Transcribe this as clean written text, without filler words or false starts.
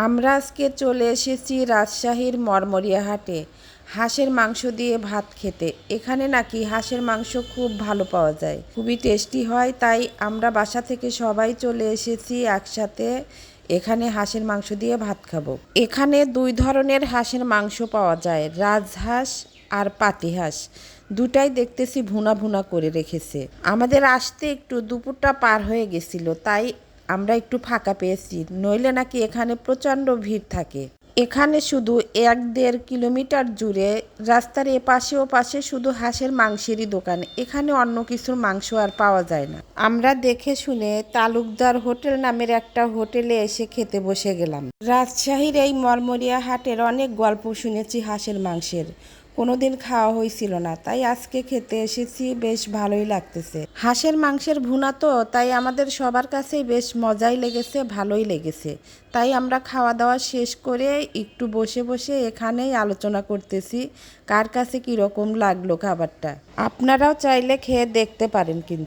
আমরা আজকে চলে এসেছি রাজশাহীর মরমরিয়া হাটে হাঁসের মাংস দিয়ে ভাত খেতে। এখানে নাকি হাঁসের মাংস খুব ভালো পাওয়া যায়, খুবই টেস্টি হয়। তাই আমরা বাসা থেকে সবাই চলে এসেছি একসাথে এখানে হাঁসের মাংস দিয়ে ভাত খাবো। এখানে দুই ধরনের হাঁসের মাংস পাওয়া যায়, রাজহাঁস আর পাতিহাঁস। দুটাই দেখতেছি ভুনা ভুনা করে রেখেছে। আমাদের আসতে একটু দুপুরটা পার হয়ে গেছিল, তাই আমরা একটু ফাঁকা পেয়েছি, নইলে নাকি এখানে প্রচণ্ড ভিড় থাকে। এখানে শুধু 1-1.5 কিলোমিটার জুড়ে রাস্তার এপাশে ও পাশে শুধু হাঁসের মাংসেরই দোকান। এখানে অন্য কিছুর মাংস আর পাওয়া যায় না। আমরা দেখে শুনে তালুকদার হোটেল নামের একটা হোটেলে এসে খেতে বসে গেলাম। রাজশাহীর এই মরমরিয়া হাটের অনেক গল্প শুনেছি হাঁসের মাংসের, কোনোদিন খাওয়া হয়েছিল না, তাই আজকে খেতে এসেছি, বেশ ভালোই লাগতেছে। হাঁসের মাংসের ভুনা তো, তাই আমাদের সবার কাছেই বেশ মজাই লেগেছে, ভালোই লেগেছে। তাই আমরা খাওয়া দাওয়া শেষ করে একটু বসে বসে এখানেই আলোচনা করতেছি কার কাছে কীরকম লাগলো খাবারটা। আপনারাও চাইলে খেয়ে দেখতে পারেন কিন্তু।